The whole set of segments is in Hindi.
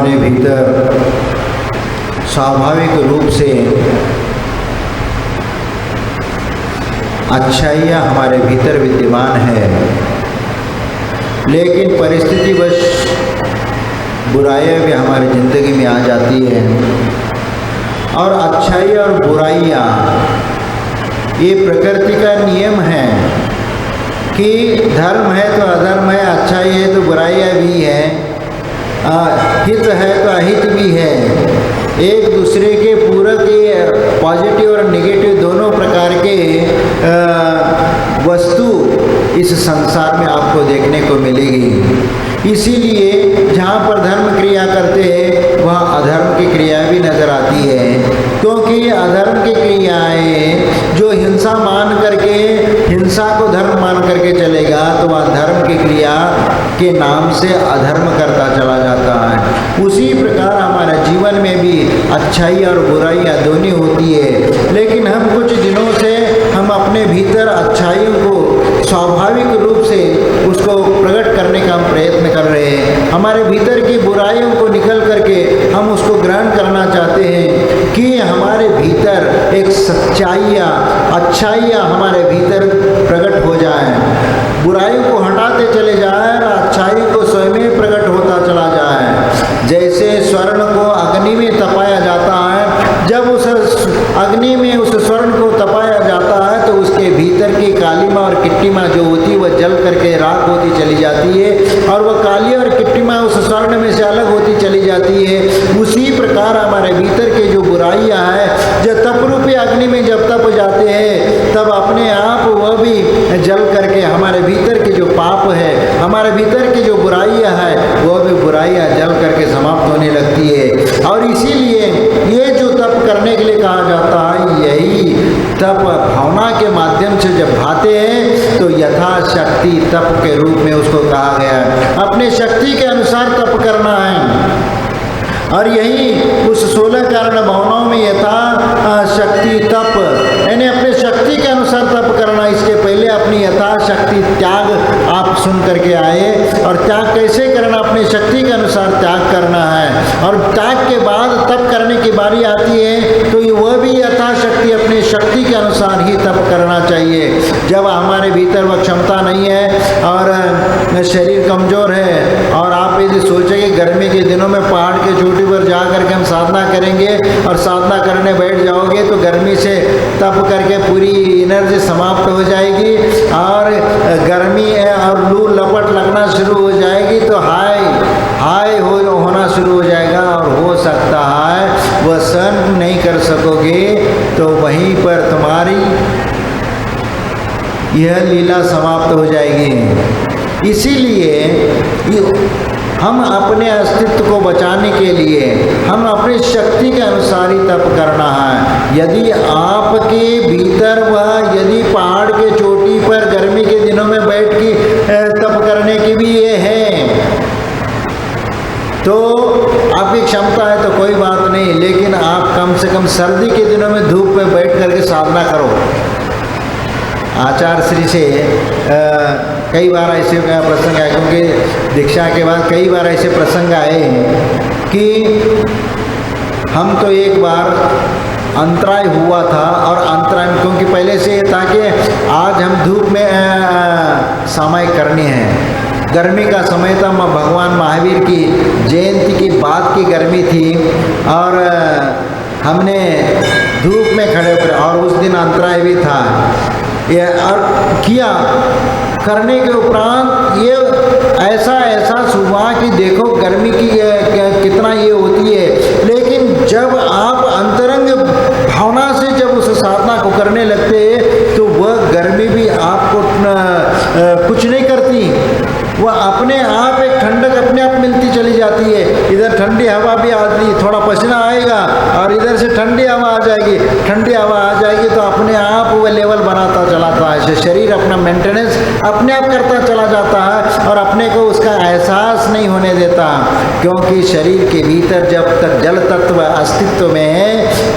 हमारे भीतर स्वाभाविक रूप से अच्छाइयाँ हमारे भीतर विद्यमान है, लेकिन परिस्थितिवश बुराइयाँ भी हमारी ज़िंदगी में आ जाती है। और अच्छाई और बुराइयाँ ये प्रकृति का नियम है कि धर्म है तो अधर्म है, अच्छाई है तो बुराइयाँ भी है, हित है तो अहित भी है। एक दूसरे के पूरक पॉजिटिव और नेगेटिव दोनों प्रकार के वस्तु इस संसार में आपको देखने को मिलेगी। इसीलिए जहाँ पर धर्म क्रिया करते हैं वहाँ अधर्म की क्रिया भी नज़र आती है, क्योंकि अधर्म की क्रियाएं जो हिंसा मान करके, हिंसा को धर्म मान करके चलेगा तो वह धर्म की क्रिया के नाम से अधर्म करता चला जाता है। उसी प्रकार हमारे जीवन में भी अच्छाई और बुराइयाँ दोनों होती है, लेकिन हम कुछ दिनों से हम अपने भीतर अच्छाइयों को स्वाभाविक रूप से उसको प्रकट करने का हम प्रयत्न कर रहे हैं। हमारे भीतर की बुराइयों को निकल करके हम उसको ग्रहण करना चाहते हैं कि हमारे भीतर एक सच्चाइयाँ, अच्छाइयाँ हमारे भीतर प्रकट हो जाए, बुराइयों को हटाते चले जाए और अच्छाई को स्वयं प्रकट होता चला जाए। जैसे स्वर्ण को अग्नि में तपाया जाता है, जब उस अग्नि में उस स्वर्ण को तपाया जाता है तो उसके भीतर की कालीमा और किट्टीमा जो होती है वह जल करके राख होती चली जाती है और वह काली और किट्टीमा उस स्वर्ण में से अलग होती चली जाती है। उसी प्रकार हमारे भीतर के जो बुराइयां हैं, जब तप रूपी अग्नि में जब तप जाते हैं तब अपने आप वह भी जल करके हमारे भीतर के जो पाप है, हमारे भीतर की जो बुराइयां हैं वह भी बुराइयां जल करके समाप्त होने लगती है। और इसीलिए ये जो तप करने के लिए कहा जाता है, यही तप भावना के माध्यम से जब भाते हैं तो यथाशक्ति तप के रूप में उसको कहा गया है। अपने शक्ति के अनुसार तप करना है और यही उस 16 कारण भावनाओं में यथाशक्ति तप, यानी अपने शक्ति के अनुसार तप करना। इसके पहले अपनी यथाशक्ति त्याग आप सुन करके आए, और त्याग कैसे करना, अपनी शक्ति के अनुसार त्याग करना है। और त्याग के बाद तप करने की बारी आती है तो वह भी यथाशक्ति अपनी शक्ति के अनुसार ही तप करना चाहिए। जब हमारे भीतर वह क्षमता नहीं है और शरीर कमज़ोर है और आप यदि सोचेंगे गर्मी के दिनों में पहाड़ के चोटी पर जा करके हम साधना करेंगे और साधना करने बैठ जाओगे तो गर्मी से तप करके पूरी एनर्जी समाप्त हो जाएगी और गर्मी और लू लपट लगना शुरू हो जाएगी तो हाय होना शुरू हो जाएगा और हो सकता है वह सहन नहीं कर सकोगे तो वहीं पर तुम्हारी यह लीला समाप्त हो जाएगी। इसीलिए हम अपने अस्तित्व को बचाने के लिए हम अपनी शक्ति के अनुसार ही तप करना है। यदि आपके भीतर वह यदि पहाड़ के चोटी पर गर्मी के दिनों में बैठ के तप करने की भी ये है तो आपकी क्षमता है तो कोई बात नहीं, लेकिन आप कम से कम सर्दी के दिनों में धूप में बैठ करके साधना करो। आचार्य श्री से कई बार ऐसे प्रसंग आए, क्योंकि दीक्षा के बाद कई बार ऐसे प्रसंग आए हैं कि हम तो एक बार अंतराय हुआ था और अंतराय क्योंकि पहले से ये था कि आज हम धूप में सामायिक करनी है। गर्मी का समय था, भगवान महावीर की जयंती की बाद की गर्मी थी और हमने धूप में खड़े होकर, और उस दिन अंतराय भी था ये, और किया करने के उपरांत ये ऐसा एहसास हुआ कि देखो गर्मी की कितना ये होती है, लेकिन जब आप अंतरंग भावना से जब उस साधना को करने लगते हैं तो वह गर्मी भी आपको कुछ नहीं करती, वह अपने आप एक ठंडक अपने आप मिलती चली जाती है। इधर ठंडी हवा भी आती, थोड़ा पसीना आएगा और इधर से ठंडी हवा आ जाएगी, ठंडी हवा आ जाएगी तो अपने आप वह लेवल बनाता चलाता है, शरीर अपना मेंटेनेंस अपने आप करता चला जाता है और अपने को उसका एहसास नहीं होने देता, क्योंकि शरीर के भीतर जब तक जल तत्व अस्तित्व में है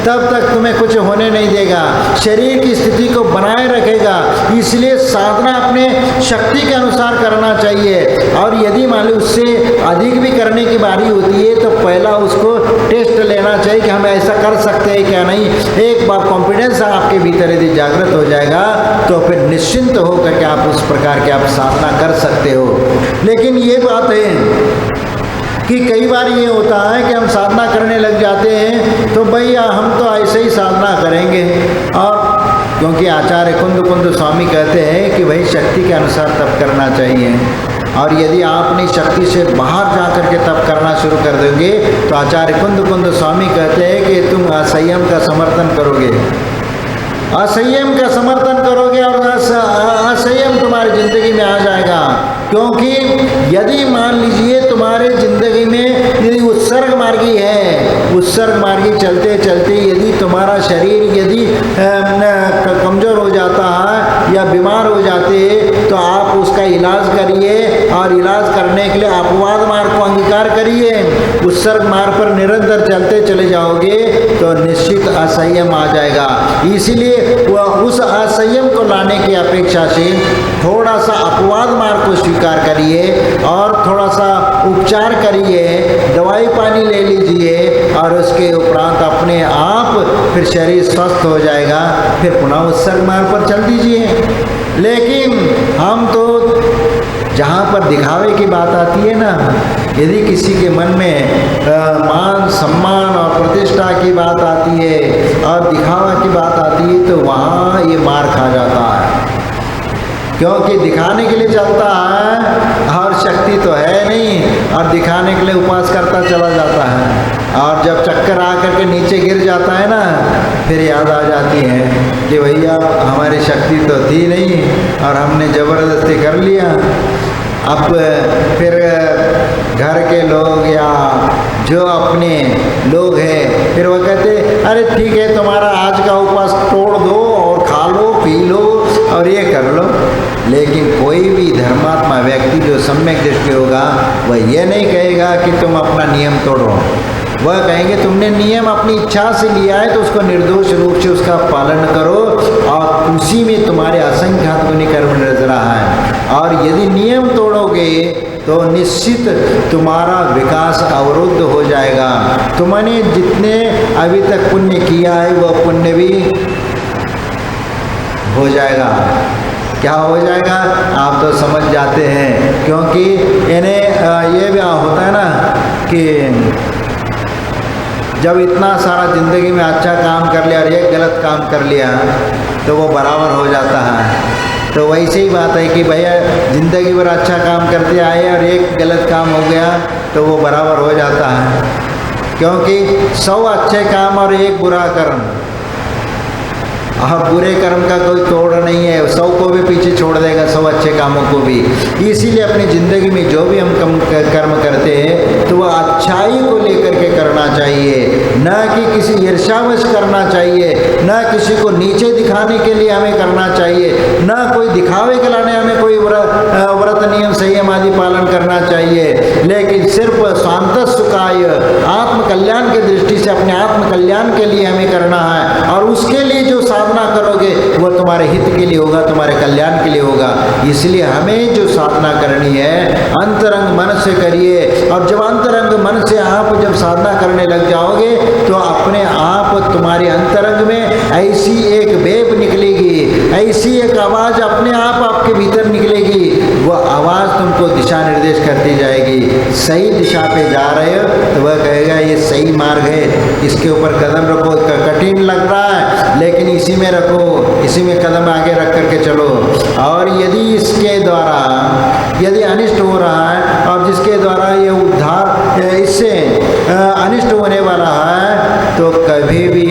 तब तक तुम्हें कुछ होने नहीं देगा, शरीर की स्थिति को बनाए रखेगा। इसलिए साधना अपने शक्ति के अनुसार करना चाहिए, और यदि मान लो उससे अधिक भी करने की बारी होती है तो पहला उसको टेस्ट लेना चाहिए कि हम ऐसा कर सकते हैं क्या नहीं। एक बार कॉन्फिडेंस आपके भीतर यदि जागृत हो जाएगा तो फिर निश्चिंत होकर के आप उस प्रकार के आप साधना कर सकते हो। लेकिन ये बात है कि कई बार ये होता है कि हम साधना करने लग जाते हैं तो भैया हम तो ऐसे ही साधना करेंगे, और क्योंकि आचार्य कुंद स्वामी कहते हैं कि भाई शक्ति के अनुसार तप करना चाहिए, और यदि आप अपनी शक्ति से बाहर जा कर के तप करना शुरू कर दोगे तो आचार्य कुंद स्वामी कहते हैं कि तुम असंयम का समर्थन करोगे, असंयम का समर्थन करोगे और असंयम तुम्हारी जिंदगी में आ जाएगा। क्योंकि यदि मान लीजिए तुम्हारे जिंदगी में यदि उत्सर्ग मार्गी है, उत्सर्ग मार्गी चलते चलते यदि तुम्हारा शरीर यदि कमज़ोर हो जाता है या बीमार हो जाते तो आप उसका इलाज करिए, और इलाज करने के लिए अपवाद मार्ग को अंगीकार करिए। उत्सर्ग मार्ग पर निरंतर चलते चले जाओगे तो निश्चित असंयम आ जाएगा। इसीलिए उस असंयम को लाने की अपेक्षा से थोड़ा सा अपवाद मार्ग को स्वीकार करिए और थोड़ा सा उपचार करिए, दवाई पानी ले लीजिए, और उसके उपरांत अपने आप फिर शरीर स्वस्थ हो जाएगा, फिर पुनः उत्सर्ग मार्ग पर चल दीजिए। लेकिन हम तो जहाँ पर दिखावे की बात आती है ना, यदि किसी के मन में मान सम्मान और प्रतिष्ठा की बात आती है और दिखावा की बात आती है तो वहाँ ये मार खा जाता है, क्योंकि दिखाने के लिए चलता है और शक्ति तो है नहीं, और दिखाने के लिए उपवास करता चला जाता है, और जब चक्कर आ करके नीचे गिर जाता है ना फिर याद आ जाती है कि भैया हमारी शक्ति तो थी नहीं और हमने ज़बरदस्ती कर लिया। अब फिर घर के लोग या जो अपने लोग हैं फिर वो कहते अरे ठीक है तुम्हारा आज का उपवास तोड़ दो और खा लो पी लो और ये कर लो। लेकिन कोई भी धर्मात्मा व्यक्ति जो सम्यक दृष्टि होगा वह ये नहीं कहेगा कि तुम अपना नियम तोड़ो, वह कहेंगे तुमने नियम अपनी इच्छा से लिया है तो उसको निर्दोष रूप से उसका पालन करो, और उसी में तुम्हारे असंख्यात गुणी कर्म नजर रहा है। और यदि नियम तोड़ोगे तो निश्चित तुम्हारा विकास अवरुद्ध हो जाएगा। तुमने जितने अभी तक पुण्य किया है वह पुण्य भी हो जाएगा। क्या हो जाएगा आप तो समझ जाते हैं, क्योंकि इन्हें ये भी होता है ना कि जब इतना सारा ज़िंदगी में अच्छा काम कर लिया और एक गलत काम कर लिया तो वो बराबर हो जाता है। तो वैसे ही बात है कि भैया ज़िंदगी भर अच्छा काम करते आए और एक गलत काम हो गया तो वो बराबर हो जाता है, क्योंकि 100 अच्छे काम और एक बुरा कर्म, और बुरे कर्म का कोई तोड़ नहीं है, 100 को भी पीछे छोड़ देगा 100 अच्छे कामों को भी। इसीलिए अपनी ज़िंदगी में जो भी हम कर्म करते हैं तो वह अच्छाई को लेकर के करना चाहिए, न कि किसी ईर्ष्यावश करना चाहिए, न किसी को नीचे दिखाने के लिए हमें करना चाहिए, न कोई दिखावे के लाने हमें कोई व्रत नियम संयम आदि पालन करना चाहिए, लेकिन सिर्फ स्वांत सुखाय आत्म कल्याण की दृष्टि से अपने आत्म कल्याण के लिए हमें करना है। और उसके लिए जो साधना करोगे वो तुम्हारे हित के लिए होगा, तुम्हारे कल्याण के लिए होगा। इसलिए हमें जो साधना करनी है अंतरंग मन से करिए, और जब अंतरंग मन से आप जब साधना करने लग जाओगे तो अपने आप तुम्हारे अंतरंग में ऐसी एक वेव निकलेगी, ऐसी एक आवाज़ अपने आप आपके भीतर निकलेगी, वह आवाज़ तुमको दिशा निर्देश करती जाएगी। सही दिशा पे जा रहे हो तो वह कहेगा ये सही मार्ग है, इसके ऊपर कदम रखो, कठिन लग रहा है लेकिन इसी में रखो, इसी में कदम आगे रख करके चलो। और यदि इसके द्वारा यदि अनिष्ट हो रहा है और जिसके द्वारा ये उद्धार इससे अनिष्ट होने वाला है तो कभी भी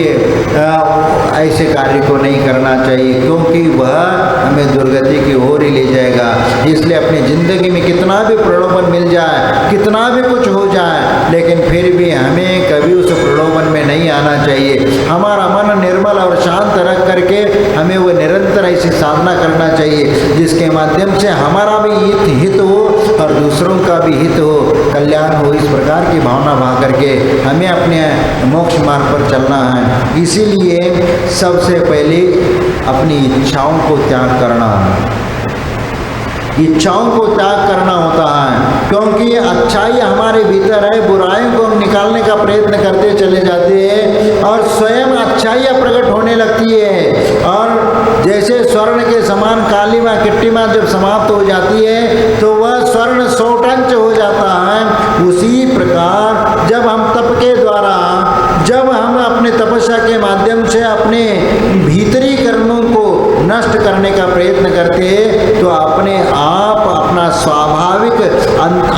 ऐसे कार्य को नहीं करना चाहिए, क्योंकि वह हमें दुर्गति की ओर ही ले जाएगा। इसलिए अपनी ज़िंदगी में कितना भी प्रलोभन मिल जाए, कितना भी कुछ हो जाए, लेकिन फिर भी हमें कभी उस प्रलोभन में नहीं आना चाहिए। हमारा मन निर्मल और शांत रख करके हमें वो निरंतर निरंतर ऐसी साधना करना चाहिए जिसके माध्यम से हमारा भी हित हो और दूसरों का भी हित हो, कल्याण हो। इस प्रकार की भावना भा करके हमें अपने मोक्ष मार्ग पर चलना है। इसीलिए सबसे पहले अपनी इच्छाओं को त्याग करना, इच्छाओं को त्याग करना होता है, क्योंकि अच्छाई हमारे भीतर है, बुराइयों को हम निकालने का प्रयत्न करते चले जाते हैं और स्वयं अच्छाइयाँ प्रकट होने लगती है। और जैसे स्वर्ण के समान कालीमा किट्टीमा जब समाप्त हो जाती है तो वह स्वर्ण सोटंच हो जाता है। उसी प्रकार जब हम तप के द्वारा, जब हम अपने तपस्या के माध्यम से अपने भीतरी कर्मों को नष्ट करने का प्रयत्न करते हैं तो अपने आप अपना स्वाभाविक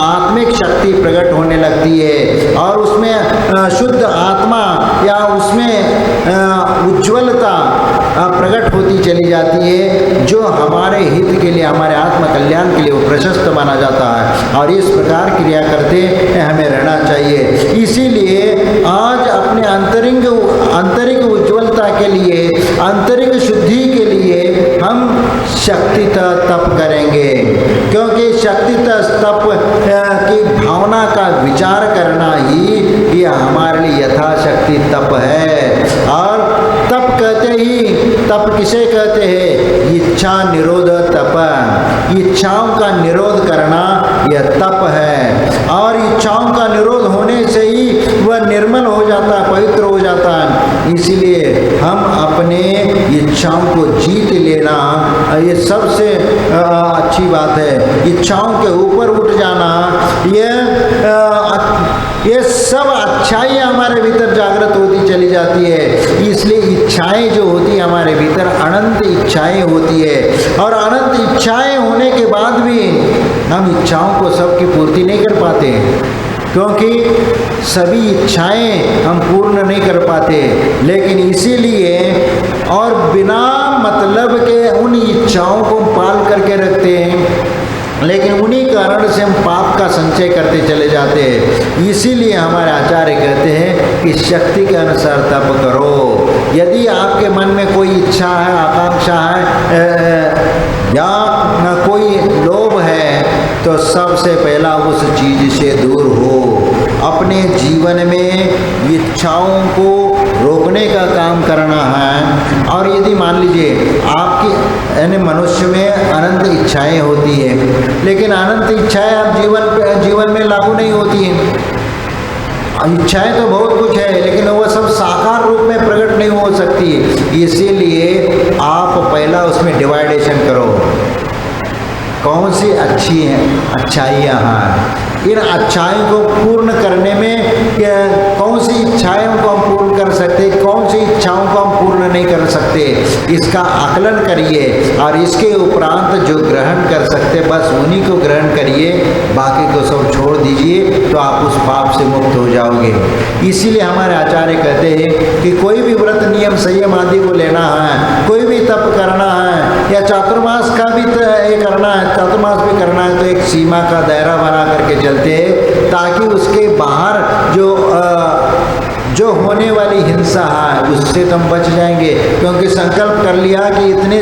आत्मिक शक्ति प्रकट होने लगती है और उसमें शुद्ध आत्मा या उसमें उज्ज्वलता प्रकट होती चली जाती है, जो हमारे हित के लिए, हमारे आत्म कल्याण के लिए वो प्रशस्त माना जाता है। और इस प्रकार क्रिया करते हमें रहना चाहिए। इसीलिए आज अपने आंतरिक उज्ज्वलता के लिए, आंतरिक शुद्धि के लिए हम शक्ति तप करेंगे, क्योंकि शक्ति तप की भावना का विचार करना ही ये हमारे लिए यथाशक्ति तप है। और तप कहते ही, तप किसे कहते हैं? इच्छा निरोध तप, इच्छाओं का निरोध करना यह तप है। और इच्छाओं का निरोध होने से ही वह निर्मल हो जाता है, पवित्र हो जाता है। इसीलिए हम अपने इच्छाओं को जीत लेना ये सबसे अच्छी बात है। इच्छाओं के ऊपर उठ जाना, ये सब अच्छाई हमारे भीतर जागृत होती चली जाती है। इसलिए इच्छाएं जो होती है हमारे भीतर, अनंत इच्छाएं होती है और अनंत इच्छाएं होने के बाद भी हम इच्छाओं को सबकी पूर्ति नहीं कर पाते, क्योंकि सभी इच्छाएं हम पूर्ण नहीं कर पाते। लेकिन इसीलिए और बिना मतलब के उन इच्छाओं को पाल करके रखते हैं, लेकिन उन्हीं कारण से हम पाप का संचय करते चले जाते हैं। इसीलिए हमारे आचार्य कहते हैं कि शक्ति के अनुसार तप करो। यदि आपके मन में कोई इच्छा है, आकांक्षा है या कोई लोभ है तो सबसे पहला उस चीज से दूर हो। अपने जीवन में इच्छाओं को रोकने का काम करना है। और यदि मान लीजिए आपकी यानी मनुष्य में अनंत इच्छाएं होती है, लेकिन अनंत इच्छाएं आप जीवन में लागू नहीं होती हैं। इच्छाएं तो बहुत कुछ है, लेकिन वह सब साकार रूप में प्रकट नहीं हो सकती। इसीलिए आप पहला उसमें डिवाइडेशन करो, कौन सी अच्छी हैं अच्छाइयाँ हैं, इन अच्छाइयों को पूर्ण करने में कौन सी इच्छाओं को हम पूर्ण कर सकते, कौन सी इच्छाओं को हम पूर्ण नहीं कर सकते, इसका आकलन करिए और इसके उपरांत जो ग्रहण कर सकते बस उन्हीं को ग्रहण करिए, बाकी को सब छोड़ दीजिए, तो आप उस पाप से मुक्त हो जाओगे। इसीलिए हमारे आचार्य कहते हैं कि कोई भी व्रत नियम संयम आदि को लेना है, कोई भी तप करना है या चातुर्मास का भी करना है, चातुर्मास भी करना है, तो एक सीमा का दायरा बना करके चलते हैं, ताकि उसके बाहर जो होने वाली हिंसा है उससे तो हम बच जाएंगे। क्योंकि संकल्प कर लिया कि इतने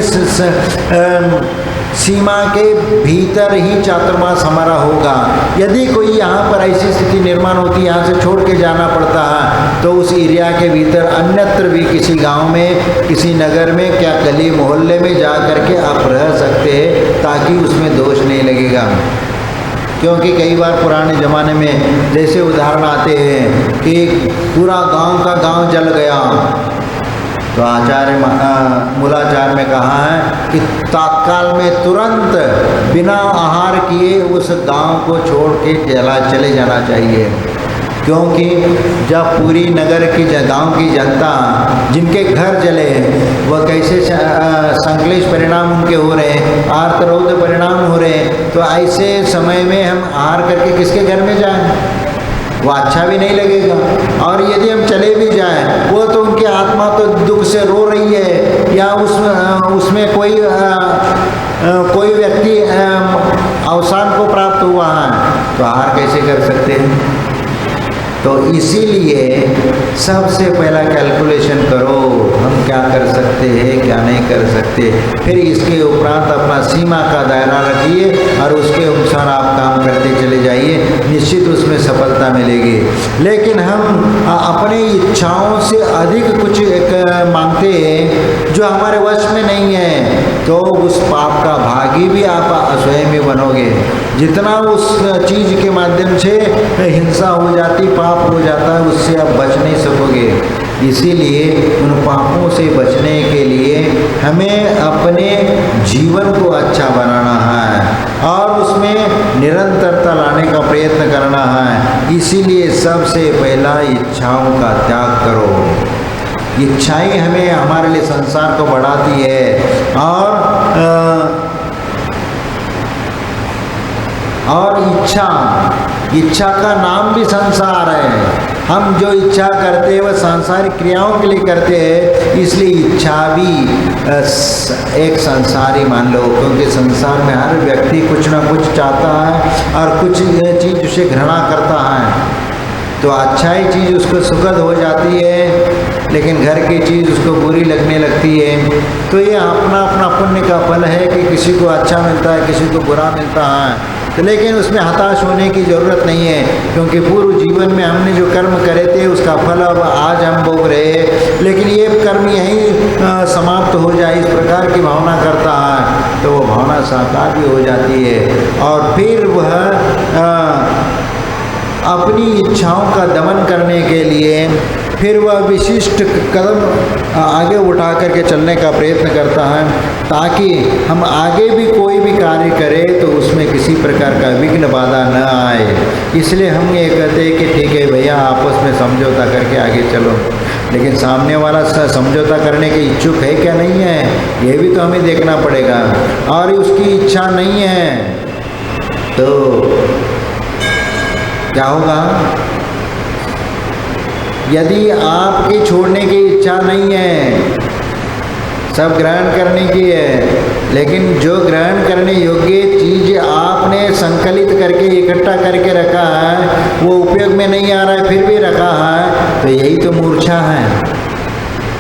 सीमा के भीतर ही चातुर्मास हमारा होगा। यदि कोई यहाँ पर ऐसी स्थिति निर्माण होती है, यहाँ से छोड़ के जाना पड़ता है, तो उस एरिया के भीतर अन्यत्र भी किसी गांव में, किसी नगर में, क्या गली मोहल्ले में जा करके आप रह सकते हैं, ताकि उसमें दोष नहीं लगेगा। क्योंकि कई बार पुराने ज़माने में जैसे उदाहरण आते हैं कि पूरा गांव का गांव जल गया, तो मूलाचार्य में कहा है कि तत्काल में तुरंत बिना आहार किए उस गांव को छोड़ के चले जाना चाहिए। क्योंकि जब पूरी नगर की गांव की जनता जिनके घर जले वह कैसे संकलेश परिणाम उनके हो रहे हैं, आर्तरौद्र परिणाम हो रहे हैं, तो ऐसे समय में हम आहार करके किसके घर में जाएं? वो अच्छा भी नहीं लगेगा। और यदि हम चले भी जाएं, वो तो उनकी आत्मा तो दुख से रो रही है, या उसमें कोई व्यक्ति अवसान को प्राप्त हुआ है, तो आहार कैसे कर सकते हैं? तो इसीलिए सबसे पहला कैलकुलेशन करो, हम क्या कर सकते हैं क्या नहीं कर सकते, फिर इसके उपरांत अपना सीमा का दायरा रखिए और उसके अनुसार आप काम करते चले जाइए, निश्चित उसमें सफलता मिलेगी। लेकिन हम अपनी इच्छाओं से अधिक कुछ मांगते हैं जो हमारे वश में नहीं है, तो उस पाप का भागी भी आप स्वयं ही बनोगे। जितना उस चीज़ के माध्यम से हिंसा हो जाती, पाप हो जाता है, उससे आप बच नहीं सकोगे। इसीलिए उन पापों से बचने के लिए हमें अपने जीवन को अच्छा बनाना है और उसमें निरंतरता लाने का प्रयत्न करना है। इसीलिए सबसे पहला इच्छाओं का त्याग करो। इच्छाएं हमें हमारे लिए संसार को बढ़ाती है और इच्छा का नाम भी संसार है। हम जो इच्छा करते हैं वह सांसारिक क्रियाओं के लिए करते हैं, इसलिए इच्छा भी एक संसारी मान लो, क्योंकि संसार में हर व्यक्ति कुछ ना कुछ चाहता है और कुछ चीज़ उसे घृणा करता है। तो अच्छा ही चीज़ उसको सुखद हो जाती है, लेकिन घर की चीज़ उसको बुरी लगने लगती है। तो ये अपना अपना पुण्य का फल है कि किसी को अच्छा मिलता है, किसी को बुरा मिलता है। तो लेकिन उसमें हताश होने की ज़रूरत नहीं है, क्योंकि पूर्व जीवन में हमने जो कर्म करे थे उसका फल अब आज हम भोग रहे हैं। लेकिन ये कर्म यहीं समाप्त हो जाए, इस प्रकार की भावना करता है तो वो भावना साकार भी हो जाती है और फिर वह अपनी इच्छाओं का दमन करने के लिए फिर वह विशिष्ट कदम आगे उठा करके चलने का प्रयत्न करता है, ताकि हम आगे भी कोई भी कार्य करें तो उसमें किसी प्रकार का विघ्न बाधा न आए। इसलिए हम ये कहते हैं कि ठीक है भैया, आपस में समझौता करके आगे चलो, लेकिन सामने वाला समझौता करने के इच्छुक है क्या नहीं है, ये भी तो हमें देखना पड़ेगा। और उसकी इच्छा नहीं है तो क्या होगा? यदि आपकी छोड़ने की इच्छा नहीं है, सब ग्रहण करने की है, लेकिन जो ग्रहण करने योग्य चीज़ आपने संकलित करके इकट्ठा करके रखा है वो उपयोग में नहीं आ रहा है, फिर भी रखा है, तो यही तो मूर्छा है,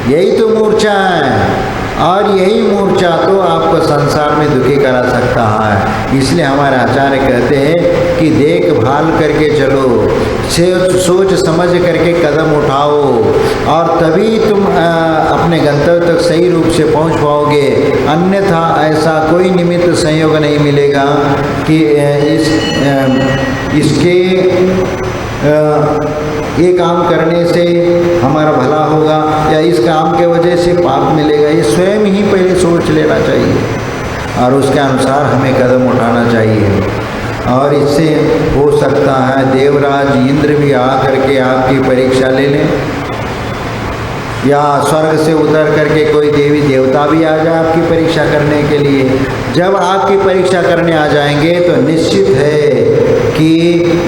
यही तो मूर्छा है। और यही मूर्छा तो आपको संसार में दुखी करा सकता है। इसलिए हमारे आचार्य कहते हैं कि देखभाल करके चलो, सोच समझ करके कदम उठाओ और तभी तुम अपने गंतव्य तक सही रूप से पहुंच पाओगे। अन्यथा ऐसा कोई निमित्त संयोग नहीं मिलेगा कि इसके ये काम करने से हमारा भला होगा या इस काम के वजह से पाप मिलेगा। ये स्वयं ही पहले सोच लेना चाहिए और उसके अनुसार हमें कदम उठाना चाहिए। और इससे हो सकता है देवराज इंद्र भी आ करके आपकी परीक्षा ले लें, या स्वर्ग से उतर करके कोई देवी देवता भी आ जाए आपकी परीक्षा करने के लिए। जब आपकी परीक्षा करने आ जाएंगे तो निश्चित है कि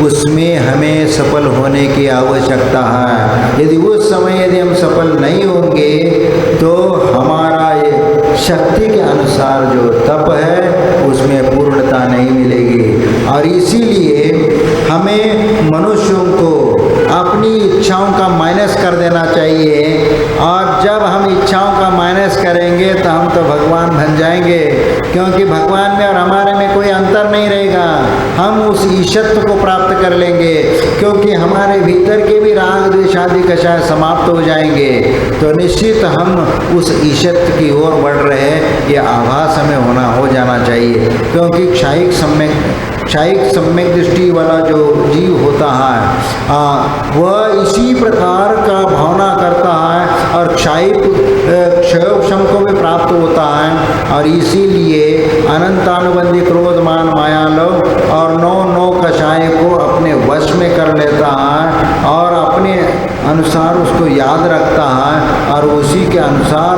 उसमें हमें सफल होने की आवश्यकता है। यदि उस समय यदि हम सफल नहीं होंगे तो हमारा ये शक्ति के अनुसार जो तप है उसमें पूर्णता नहीं मिलेगी। और इसीलिए हमें मनुष्यों को अपनी इच्छाओं का माइनस कर देना चाहिए। और जब हम इच्छाओं का माइनस करेंगे तो हम तो भगवान बन जाएंगे, क्योंकि भगवान में और हमारे में कोई अंतर नहीं रहेगा। हम उस ईशत्व को प्राप्त कर लेंगे, क्योंकि हमारे भीतर के भी राग द्वेष आदि कषाय समाप्त हो जाएंगे। तो निश्चित हम उस ईशत्व की ओर बढ़ रहे हैं, ये आभास हमें हो जाना चाहिए। क्योंकि क्षायिक सम्यक दृष्टि वाला जो जीव होता है वह इसी प्रकार का भावना करता है और क्षयोक्षम को भी प्राप्त होता है। और इसीलिए अनंतानुबंधी क्रोध मान माया लोभ और नौ कषाय को अपने वश में कर लेता है और अपने अनुसार उसको याद रखता है और उसी के अनुसार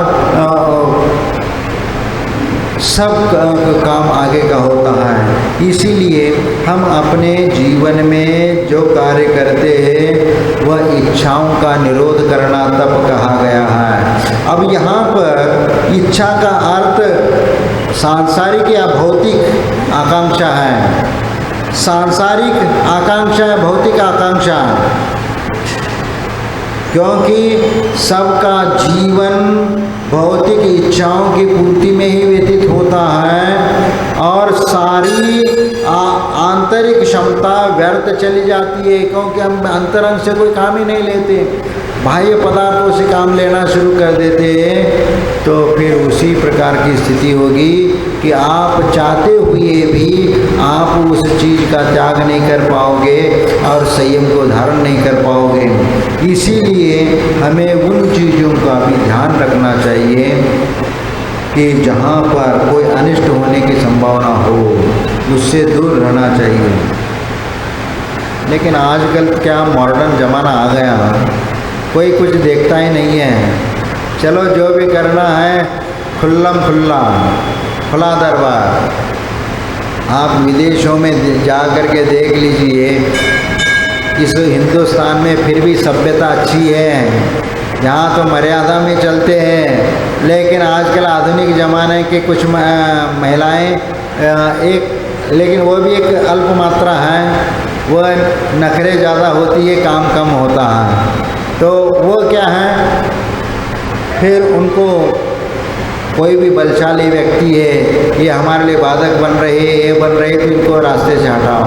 सब काम आगे का होता है। इसीलिए हम अपने जीवन में जो कार्य करते हैं वह इच्छाओं का निरोध करना तप कहा गया है। अब यहाँ पर इच्छा का अर्थ सांसारिक या भौतिक आकांक्षा है। सांसारिक आकांक्षा या भौतिक आकांक्षा क्योंकि सबका जीवन भौतिक इच्छाओं की पूर्ति में ही व्यतीत होता है और सारी आंतरिक क्षमता व्यर्थ चली जाती है, क्योंकि हम अंतरंग से कोई काम ही नहीं लेते, बाह्य पदार्थों से काम लेना शुरू कर देते हैं। तो फिर उसी प्रकार की स्थिति होगी कि आप चाहते हुए भी आप उस चीज़ का त्याग नहीं कर पाओगे और संयम को धारण नहीं कर पाओगे। इसीलिए हमें उन चीज़ों का भी ध्यान रखना चाहिए कि जहाँ पर कोई अनिष्ट होने की संभावना हो उससे दूर रहना चाहिए। लेकिन आजकल क्या मॉडर्न ज़माना आ गया, कोई कुछ देखता ही नहीं है। चलो जो भी करना है खुल्लम खुला दरबार। आप विदेशों में जा कर के देख लीजिए, इस हिंदुस्तान में फिर भी सभ्यता अच्छी है, यहाँ तो मर्यादा में चलते हैं। लेकिन आजकल आधुनिक ज़माने के कुछ महिलाएं लेकिन वो भी एक अल्प मात्रा है, वह नखरे ज़्यादा होती है, काम कम होता है। तो वो क्या है, फिर उनको कोई भी बलशाली व्यक्ति है, ये हमारे लिए बाधक बन रहे, ये बन रहे, तो इनको रास्ते से हटाओ,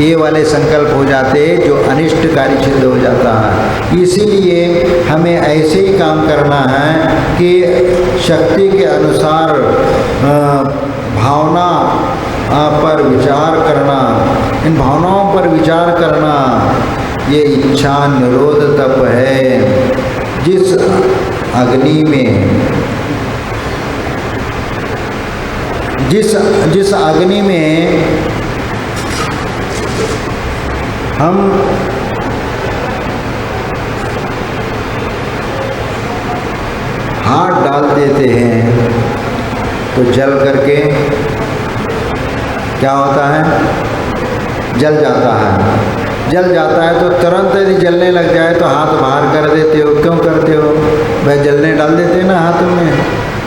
ये वाले संकल्प हो जाते जो अनिष्टकारी सिद्ध हो जाता है। इसीलिए हमें ऐसे ही काम करना है कि शक्ति के अनुसार भावना पर विचार करना, इन भावनाओं पर विचार करना, ये इच्छा निरोध तप है। जिस अग्नि में जिस अग्नि में हम हाथ डाल देते हैं तो जल करके क्या होता है, जल जाता है। जल जाता है तो तुरंत यदि जलने लग जाए तो हाथ बाहर कर देते हो। क्यों करते हो भाई? जलने डाल देते ना हाथ में।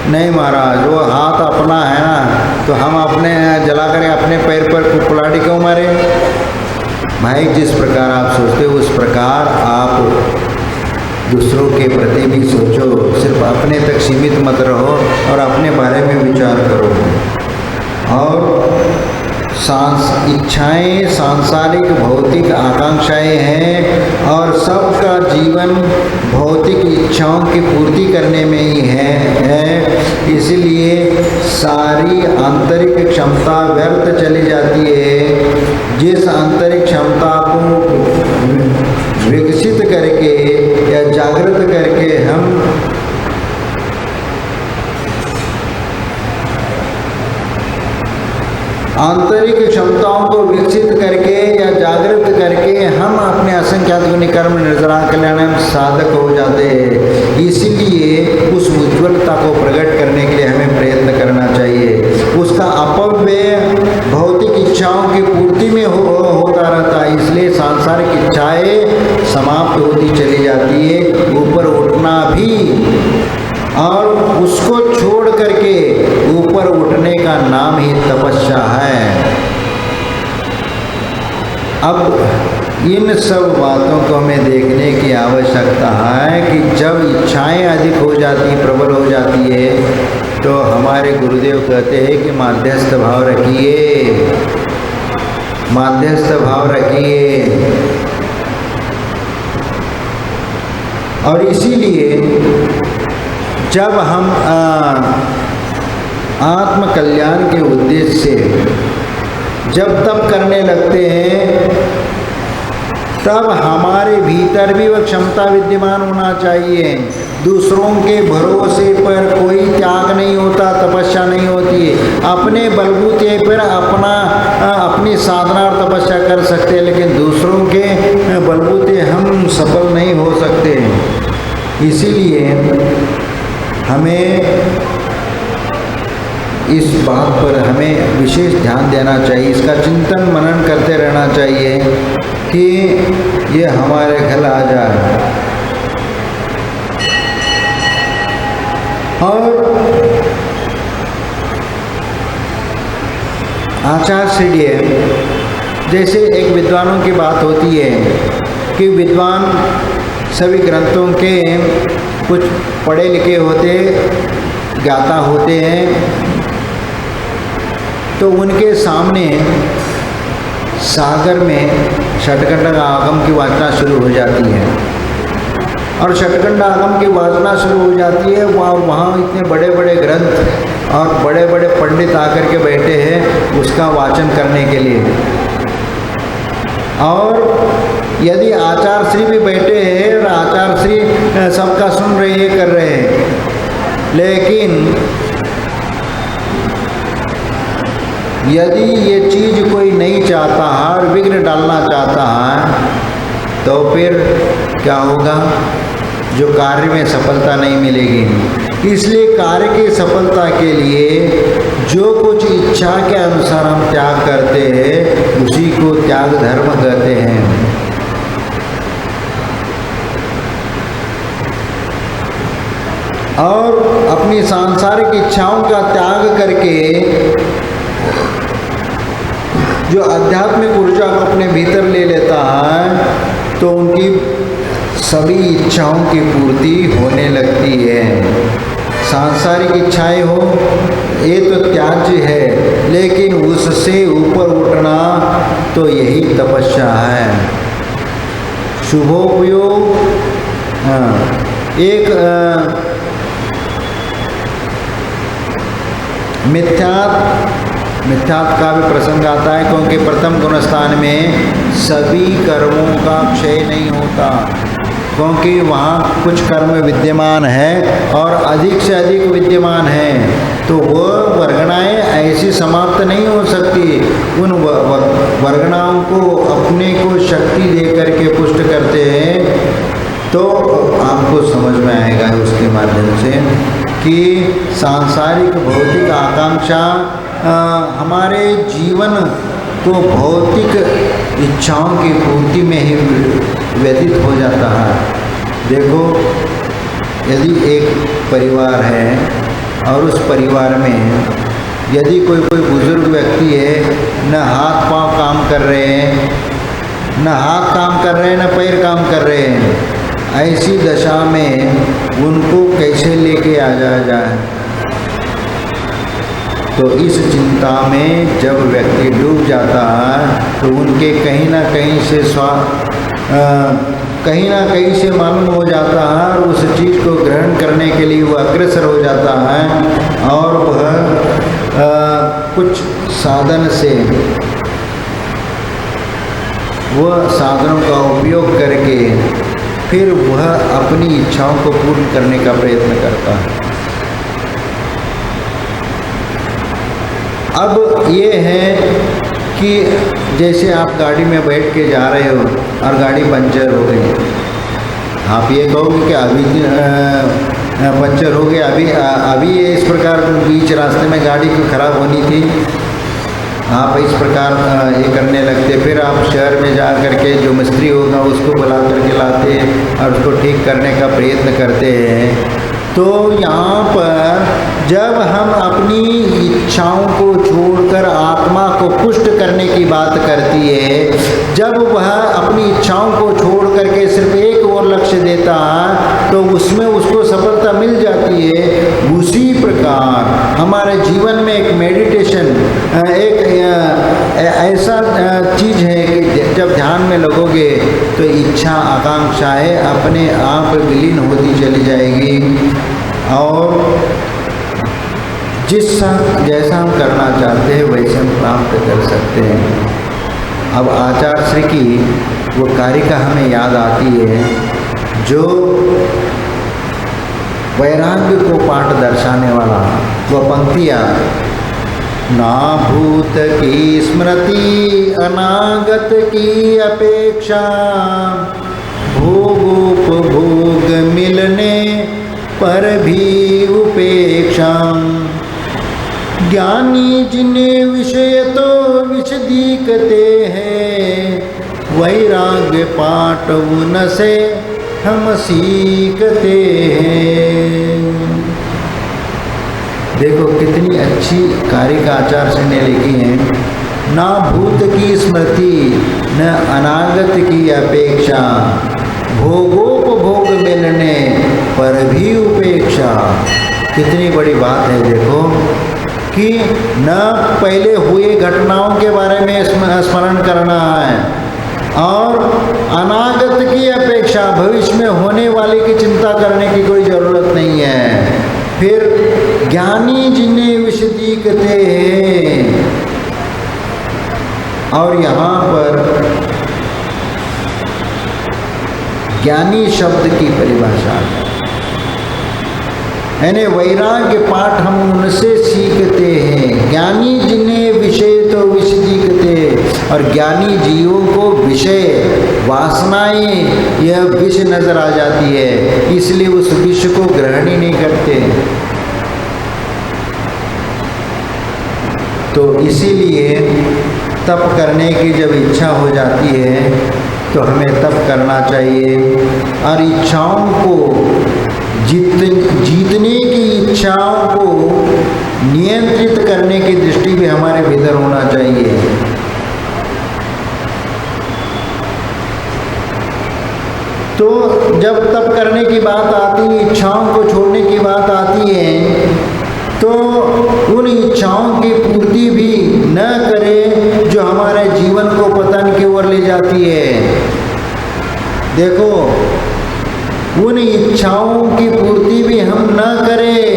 नहीं महाराज, वो हाथ अपना है ना, तो हम अपने जला कर अपने पैर पर कुल्हाड़ी क्यों मारे? भाई जिस प्रकार आप सोचते हो उस प्रकार आप दूसरों के प्रति भी सोचो, सिर्फ अपने तक सीमित मत रहो और अपने बारे में विचार करो। और इच्छाएं सांसारिक भौतिक आकांक्षाएं हैं और सबका जीवन भौतिक इच्छाओं की पूर्ति करने में ही है। इसलिए सारी आंतरिक क्षमता व्यर्थ चली जाती है। जिस आंतरिक क्षमता को विकसित करके या जागृत करके हम आंतरिक क्षमताओं को विकसित करके या जागृत करके हम अपने असंख्यात गुणी कर्म निर्जरा कल्याण में साधक हो जाते हैं। इसीलिए उस उज्ज्वलता को प्रकट करने के लिए हमें प्रयत्न करना चाहिए। उसका अपव्यय भौतिक इच्छाओं की पूर्ति में होता रहता है, इसलिए सांसारिक इच्छाएं समाप्त होती चली जाती है। ऊपर उठना भी और उसको छोड़ करके ऊपर उठने का नाम ही तपस्या है। अब इन सब बातों को हमें देखने की आवश्यकता है कि जब इच्छाएं अधिक हो जाती, प्रबल हो जाती है, तो हमारे गुरुदेव कहते हैं कि माध्यस्थ भाव रखिए, माध्यस्थ भाव रखिए। और इसीलिए जब हम आत्म कल्याण के उद्देश्य से जब तप करने लगते हैं, तब हमारे भीतर भी वह क्षमता विद्यमान होना चाहिए। दूसरों के भरोसे पर कोई त्याग नहीं होता, तपस्या नहीं होती है। अपने बलबूते पर अपनी साधना और तपस्या कर सकते हैं, लेकिन दूसरों के बलबूते हम सफल नहीं हो सकते। इसीलिए हमें इस बात पर हमें विशेष ध्यान देना चाहिए, इसका चिंतन मनन करते रहना चाहिए कि ये हमारे घर आ जाए। और आचार सीढ़ी जैसे एक विद्वानों की बात होती है कि विद्वान सभी ग्रंथों के कुछ पढ़े लिखे होते ज्ञाता होते हैं, तो उनके सामने सागर में षटखंड आगम की वाचना शुरू हो जाती है। और षटखंड आगम की वाचना शुरू हो जाती है, वहाँ इतने बड़े बड़े ग्रंथ और बड़े बड़े पंडित आकर के बैठे हैं उसका वाचन करने के लिए। और यदि आचार्यश्री भी बैठे हैं और आचार्यश्री सबका सुन रहे हैं, कर रहे हैं, लेकिन यदि ये चीज़ कोई नहीं चाहता है और विघ्न डालना चाहता है, तो फिर क्या होगा? जो कार्य में सफलता नहीं मिलेगी। इसलिए कार्य की सफलता के लिए जो कुछ इच्छा के अनुसार हम त्याग करते हैं उसी को त्याग धर्म कहते हैं। और अपनी सांसारिक इच्छाओं का त्याग करके जो आध्यात्मिक ऊर्जा को अपने भीतर ले लेता है तो उनकी सभी इच्छाओं की पूर्ति होने लगती है। सांसारिक इच्छाएं हो ये तो त्याज्य है, लेकिन उससे ऊपर उठना तो यही तपस्या है। शुभोपयोग एक मिथ्यात्व का भी प्रसंग आता है, क्योंकि प्रथम गुण स्थान में सभी कर्मों का क्षय नहीं होता, क्योंकि वहाँ कुछ कर्म विद्यमान है और अधिक से अधिक विद्यमान है, तो वह वर्गणाएँ ऐसी समाप्त नहीं हो सकती। उन वर्गणाओं को अपने को शक्ति दे करके पुष्ट करते हैं। तो आपको समझ में आएगा उसके माध्यम से कि सांसारिक भौतिक आकांक्षा हमारे जीवन को भौतिक इच्छाओं की पूर्ति में ही व्यतीत हो जाता है। देखो, यदि एक परिवार है और उस परिवार में यदि कोई बुजुर्ग व्यक्ति है, न हाथ पांव काम कर रहे हैं, न हाथ काम कर रहे हैं, न पैर काम कर रहे हैं, ऐसी दशा में उनको कैसे लेके आ जाया जाए? तो इस चिंता में जब व्यक्ति डूब जाता है तो उनके कहीं ना कहीं से मालूम हो जाता है और उस चीज़ को ग्रहण करने के लिए वह अग्रसर हो जाता है और वह कुछ साधन से वह साधनों का उपयोग करके फिर वह अपनी इच्छाओं को पूर्ण करने का प्रयत्न करता है। अब ये है कि जैसे आप गाड़ी में बैठ के जा रहे हो और गाड़ी पंचर हो गई, आप ये कहोगे कि अभी पंचर हो गया, अभी ये इस प्रकार बीच रास्ते में गाड़ी क्यों खराब होनी थी, आप इस प्रकार ये करने लगते। फिर आप शहर में जा करके जो मिस्त्री होगा उसको बुला करके लाते और उसको ठीक करने का प्रयत्न करते हैं। तो यहाँ पर जब हम अपनी इच्छाओं को छोड़कर आत्मा को पुष्ट करने की बात करती है, जब वह अपनी इच्छाओं को छोड़ करके सिर्फ एक और लक्ष्य देता है तो उसमें उसको सफलता मिल जाती है। उसी प्रकार हमारे जीवन में एक मेडिटेशन एक ऐसा चीज़ है कि जब ध्यान में लगोगे तो इच्छा आकांक्षाएं अपने आप विलीन होती चली जाएगी और जैसा हम करना चाहते हैं वैसे हम प्राप्त कर सकते हैं। अब आचार्य श्री की वो कारिका हमें याद आती है जो वैराग्य को पाठ दर्शाने वाला वह पंक्तियाँ, ना भूत की स्मृति अनागत की अपेक्षा, भोगोपभोग मिलने पर भी उपेक्षा, ज्ञानी जिन्हें विषय तो विष दिखते हैं, वैराग्य पाठ उन से हम सीखते हैं। देखो कितनी अच्छी कारिका आचार्य ने लिखी है। ना भूत की स्मृति न अनागत की अपेक्षा, भोगोपभोग मिलने पर भी उपेक्षा। कितनी बड़ी बात है देखो कि न पहले हुए घटनाओं के बारे में स्मरण करना है और अनागत की अपेक्षा भविष्य में होने वाले की चिंता करने की कोई ज़रूरत नहीं है। फिर ज्ञानी जिन्हें विशदीकते हैं, और यहाँ पर ज्ञानी शब्द की परिभाषा है, यानी वैराग्य पाठ हम उनसे सीखते हैं। ज्ञानी जिन्हें विषय तो विशदीकते, और ज्ञानी जीवों को विषय वासनाएं यह विष नजर आ जाती है, इसलिए उस विष को ग्रहण ही नहीं करते। तो इसीलिए तप करने की जब इच्छा हो जाती है तो हमें तप करना चाहिए, और इच्छाओं को जीतने की इच्छाओं को नियंत्रित करने की दृष्टि भी हमारे भीतर होना चाहिए। तो जब तप करने की बात आती है, इच्छाओं को छोड़ने की बात आती है, तो उन इच्छाओं की पूर्ति भी न करें जो हमारे जीवन को पतन की ओर ले जाती है। देखो, उन इच्छाओं की पूर्ति भी हम न करें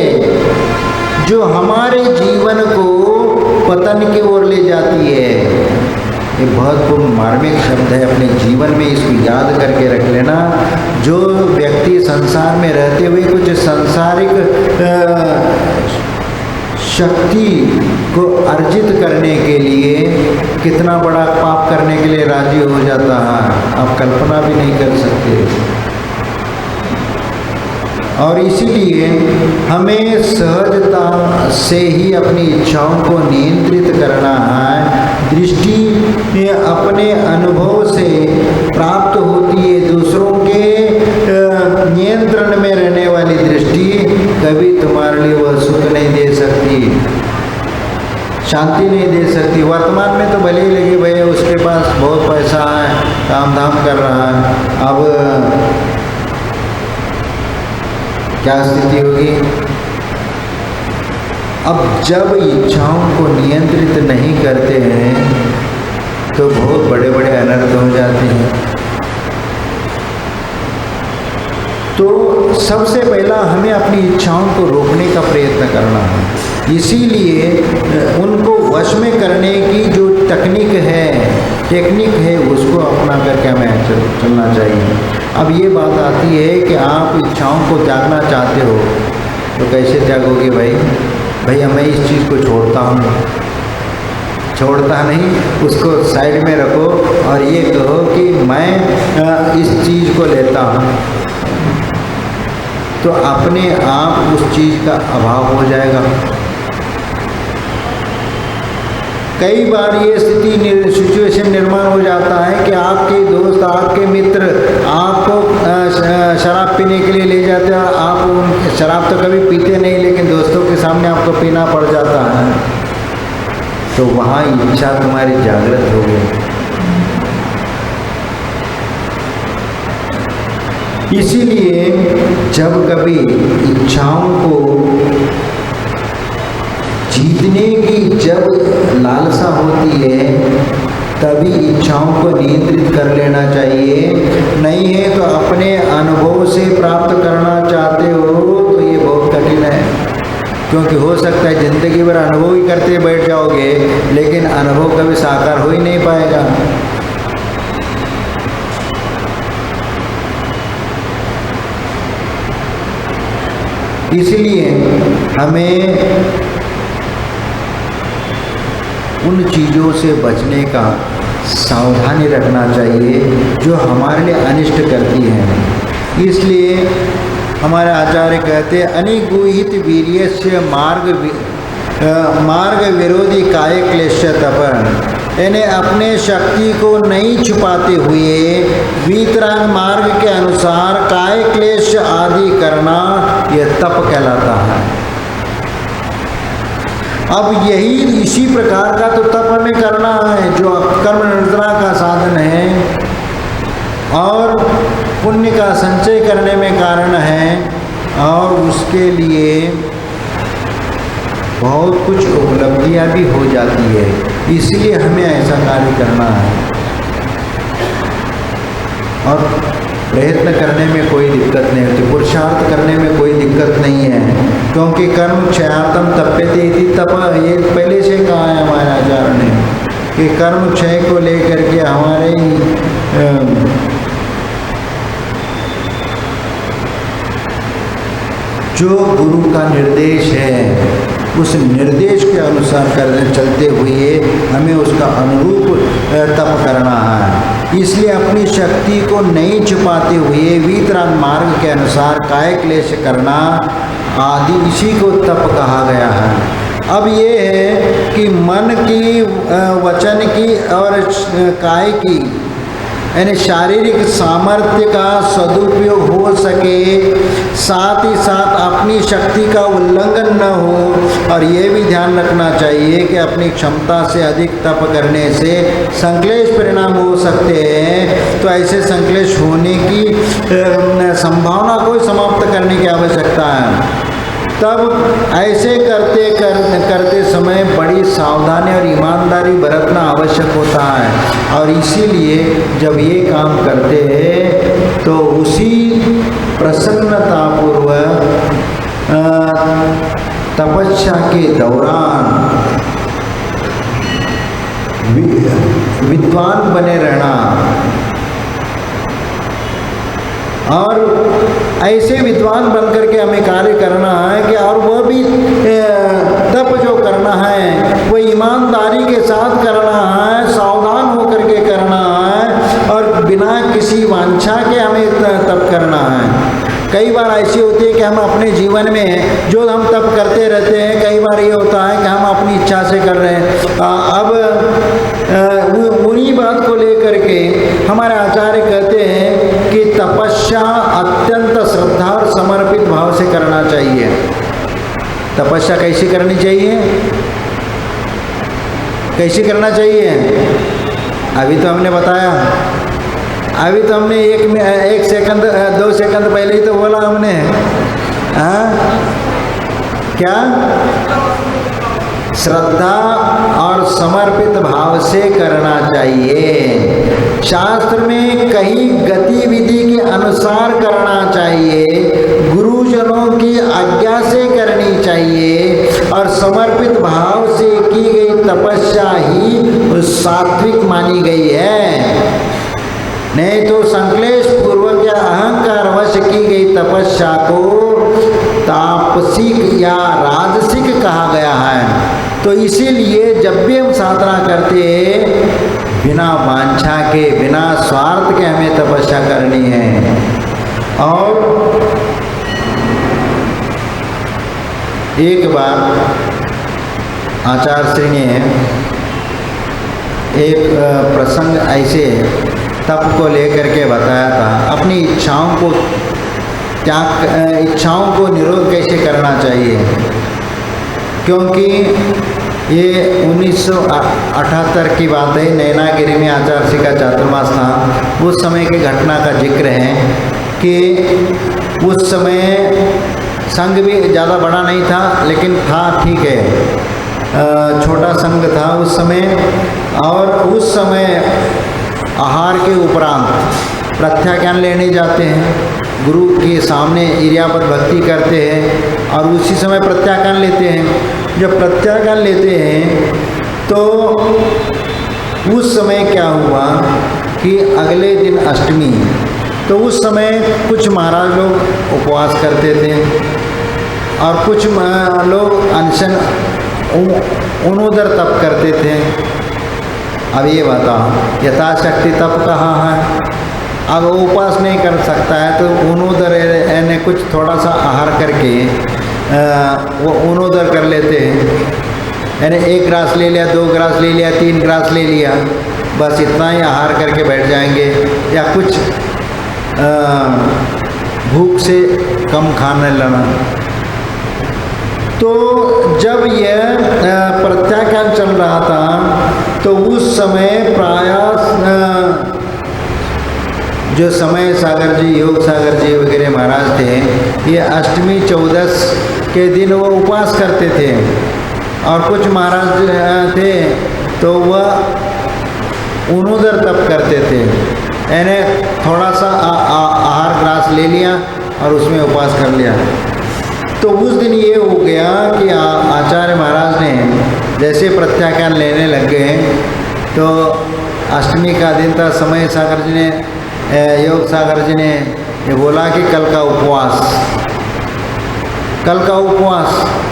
जो हमारे जीवन को पतन की ओर ले जाती है। ये बहुत मार्मिक शब्द है, अपने जीवन में इसको याद करके रख लेना। जो व्यक्ति संसार में रहते हुए कुछ सांसारिक शक्ति को अर्जित करने के लिए कितना बड़ा पाप करने के लिए राजी हो जाता है, आप कल्पना भी नहीं कर सकते। और इसीलिए हमें सहजता से ही अपनी इच्छाओं को नियंत्रित करना है। दृष्टि अपने अनुभव से प्राप्त होती है, दूसरों के नियंत्रण में रहने वाली दृष्टि कभी तुम्हारे लिए वह सुख नहीं दे सकती, शांति नहीं दे सकती। वर्तमान में तो भले ही लगे भाई उसके पास बहुत पैसा है, काम धाम कर रहा है, अब क्या स्थिति होगी? अब जब इच्छाओं को नियंत्रित नहीं करते हैं तो बहुत बड़े बड़े अनर्थ हो जाते हैं। तो सबसे पहला हमें अपनी इच्छाओं को रोकने का प्रयत्न करना है। इसीलिए उनको वश में करने की जो टेक्निक है उसको अपना करके हमें चलना चाहिए। अब ये बात आती है कि आप इच्छाओं को त्यागना चाहते हो तो कैसे त्यागोगे भैया मैं इस चीज़ को छोड़ता हूँ, छोड़ता नहीं, उसको साइड में रखो और ये कहो कि मैं इस चीज़ को लेता हूँ, तो अपने आप उस चीज़ का अभाव हो जाएगा। कई बार ये सिचुएशन निर्माण हो जाता है कि आपके दोस्त, आपके मित्र आपको शराब पीने के लिए ले जाते हैं। आप शराब तो कभी पीते नहीं, लेकिन दोस्तों के सामने आपको पीना पड़ जाता है, तो वहाँ इच्छा तुम्हारी जागृत हो गई। इसीलिए जब कभी इच्छाओं को जीतने की जब लालसा होती है तभी इच्छाओं को नियंत्रित कर लेना चाहिए। नहीं है तो अपने अनुभव से प्राप्त करना चाहते हो तो ये बहुत कठिन है, क्योंकि हो सकता है जिंदगी भर अनुभव ही करते बैठ जाओगे लेकिन अनुभव कभी साकार हो ही नहीं पाएगा। इसलिए हमें उन चीज़ों से बचने का सावधानी रखना चाहिए जो हमारे लिए अनिष्ट करती हैं। इसलिए हमारे आचार्य कहते हैं अनिगुहित वीर्यस्य मार्ग विरोधी काय क्लेश तपन, यानी अपने शक्ति को नहीं छुपाते हुए वीतराग मार्ग के अनुसार काय क्लेश आदि करना यह तप कहलाता है। अब यही इसी प्रकार का तो तप हमें करना है जो कर्म निद्रा का साधन है, और पुण्य का संचय करने में कारण है और उसके लिए बहुत कुछ उपलब्धियां भी हो जाती है। इसलिए हमें ऐसा कार्य करना है और प्रयत्न करने में कोई दिक्कत नहीं होती, पुरुषार्थ करने में कोई दिक्कत नहीं है, क्योंकि कर्म क्षयार्थम तप्यते इति तप, ये पहले से कहा है हमारे आचार्य ने कि कर्म क्षय को लेकर के हमारे जो गुरु का निर्देश है उस निर्देश के अनुसार चलते हुए हमें उसका अनुरूप तप करना है। इसलिए अपनी शक्ति को नहीं छुपाते हुए वीतराग मार्ग के अनुसार काय क्लेश करना आदि, इसी को तप कहा गया है। अब ये है कि मन की, वचन की और काय की यानी शारीरिक सामर्थ्य का सदुपयोग हो सके, साथ ही साथ अपनी शक्ति का उल्लंघन न हो। और ये भी ध्यान रखना चाहिए कि अपनी क्षमता से अधिक तप करने से संक्लेश परिणाम हो सकते हैं, तो ऐसे संक्लेश होने की संभावना को समाप्त करने की आवश्यकता है। तब ऐसे करते समय बड़ी सावधानी और ईमानदारी बरतना आवश्यक होता है। और इसीलिए जब ये काम करते हैं तो उसी प्रसन्नतापूर्वक तपस्या के दौरान विद्वान बने रहना और ऐसे विद्वान बनकर के हमें कार्य करना है कि और वह भी तप जो करना है वो ईमानदारी के साथ करना है, सावधान होकर के करना है और बिना किसी वांछा के हमें तप करना है। कई बार ऐसी होती है कि हम अपने जीवन में जो हम तप करते रहते हैं, कई बार ये होता है कि हम अपनी इच्छा से कर रहे हैं। अब उन्हीं बात को लेकर के हमारे आचार्य कहते हैं कि तपस्या अत्यंत श्रद्धा और समर्पित भाव से करना चाहिए। तपस्या कैसी करनी चाहिए, कैसी करना चाहिए? अभी तो हमने बताया, अभी तो हमने एक सेकंड 2 सेकंड पहले ही तो बोला हमने, क्या? श्रद्धा और समर्पित भाव से करना चाहिए। शास्त्र में कई गतिविधि के अनुसार करना चाहिए, गुरुजनों की आज्ञा से करनी चाहिए और समर्पित भाव से की गई तपस्या ही सात्विक मानी गई है। नहीं तो संक्लेश पूर्वक या अहंकार वश की गई तपस्या को तापसिक या राजसिक कहा गया है। तो इसीलिए जब भी हम साधना करते हैं बिना वांछा के, बिना स्वार्थ के हमें तपस्या करनी है। और एक बार आचार्य श्री ने एक प्रसंग ऐसे तप को लेकर के बताया था, अपनी इच्छाओं को निरोध कैसे करना चाहिए। क्योंकि ये 1978 की बात है, नैनागिरी में आचार्य श्री का चातुर्मास था। उस समय की घटना का जिक्र है कि उस समय संघ भी ज़्यादा बड़ा नहीं था, लेकिन था, ठीक है, छोटा संघ था उस समय। और उस समय आहार के उपरांत प्रत्याज्ञान लेने जाते हैं, गुरु के सामने इर्यापद भक्ति करते हैं और उसी समय प्रत्याज्ञान लेते हैं। जब प्रत्याज्ञान लेते हैं तो उस समय क्या हुआ कि अगले दिन अष्टमी, तो उस समय कुछ महाराज लोग उपवास करते थे और कुछ लोग अनशन उनोदर तप करते थे। अब ये बताओ यथाशक्ति तप कहाँ है? अब वो उपवास नहीं कर सकता है तो उनोदर यानी कुछ थोड़ा सा आहार करके वो उनोदर कर लेते हैं, यानी 1 ग्रास ले लिया, 2 ग्रास ले लिया, 3 ग्रास ले लिया, बस इतना ही आहार करके बैठ जाएंगे। या कुछ भूख से कम खाने लेना। तो जब यह प्रत्याख्यान चल रहा था तो उस समय प्रायः जो समय सागर जी, योग सागर जी वगैरह महाराज थे, ये अष्टमी 14 के दिन वो उपवास करते थे। और कुछ महाराज थे तो वह उनोदर तप करते थे, यानी थोड़ा सा आहार ग्रास ले लिया और उसमें उपवास कर लिया। तो उस दिन ये हो गया कि आचार्य महाराज ने जैसे प्रत्याख्यान लेने लग गए, तो अष्टमी का दिन था, समय सागर जी ने, योग सागर जी ने ये बोला कि कल का उपवास, कल का उपवास।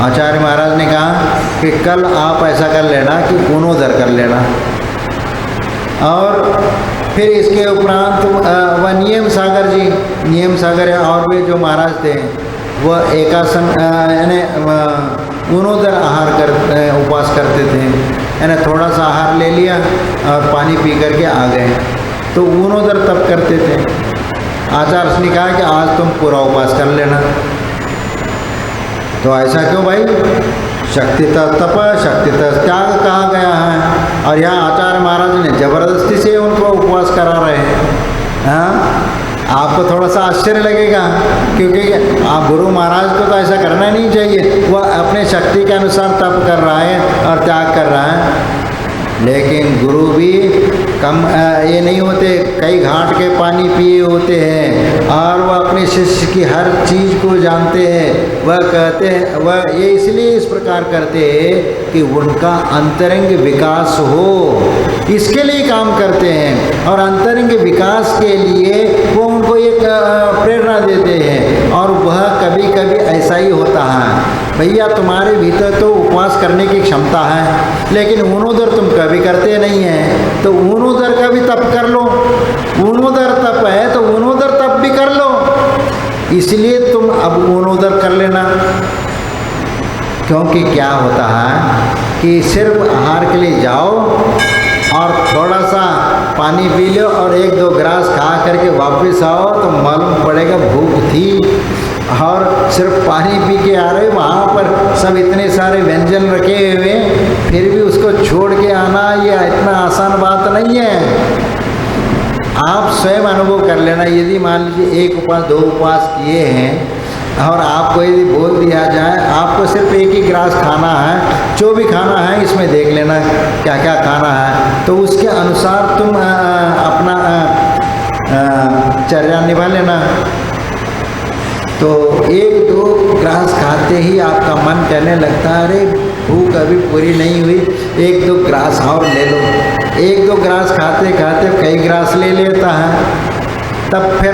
आचार्य महाराज ने कहा कि कल आप ऐसा कर लेना कि उनोदर कर लेना। और फिर इसके उपरांत वह नियम सागर जी, नियम सागर और भी जो महाराज थे वह एकासन यानी उनोदर आहार कर उपवास करते थे, यानी थोड़ा सा आहार ले लिया और पानी पी करके आ गए, तो उनोदर तप करते थे। आचार्य ने कहा कि आज तुम पूरा उपवास कर लेना। तो ऐसा क्यों भाई? शक्ति तप, शक्ति त्याग कहा गया है, और यहाँ आचार्य महाराज ने जबरदस्ती से उनको उपवास करा रहे हैं। हाँ, आपको थोड़ा सा आश्चर्य लगेगा, क्योंकि आप गुरु महाराज को तो ऐसा करना नहीं चाहिए, वह अपने शक्ति के अनुसार तप कर रहा है और त्याग कर रहा है। लेकिन गुरु भी कम ये नहीं होते, कई घाट के पानी पिए होते हैं और वह अपने शिष्य की हर चीज़ को जानते हैं। वह कहते हैं, वह ये इसलिए इस प्रकार करते हैं कि उनका अंतरंग विकास हो, इसके लिए काम करते हैं। और अंतरंग विकास के लिए वो उनको एक प्रेरणा देते हैं। और वह कभी कभी ऐसा ही होता है, भैया तुम्हारे भीतर तो उपवास करने की क्षमता है, लेकिन उनोदर तुम कभी करते नहीं हैं, तो उनोदर का भी तप कर लो। उनोदर तप है तो उनोदर तप भी कर लो, इसलिए तुम अब उनोदर कर लेना। क्योंकि क्या होता है कि सिर्फ आहार के लिए जाओ और थोड़ा सा पानी पी लो और 1-2 ग्रास खा करके वापस आओ तो मालूम पड़ेगा भूख थी, और सिर्फ पानी पी के आ रहे, वहाँ पर सब इतने सारे व्यंजन रखे हुए, फिर भी उसको छोड़ के आना ये इतना आसान बात नहीं है। आप स्वयं अनुभव कर लेना। यदि मान लीजिए 1 उपवास 2 उपवास किए हैं और आपको यदि बोल दिया जाए आपको सिर्फ 1 ही ग्रास खाना है, जो भी खाना है इसमें देख लेना क्या क्या खाना है, तो उसके अनुसार तुम अपना चर्या निभा लेना। तो 1-2 ग्रास खाते ही आपका मन कहने लगता है अरे भूख अभी पूरी नहीं हुई, 1-2 ग्रास और ले लो। 1-2 ग्रास खाते खाते कई ग्रास ले लेता है, तब फिर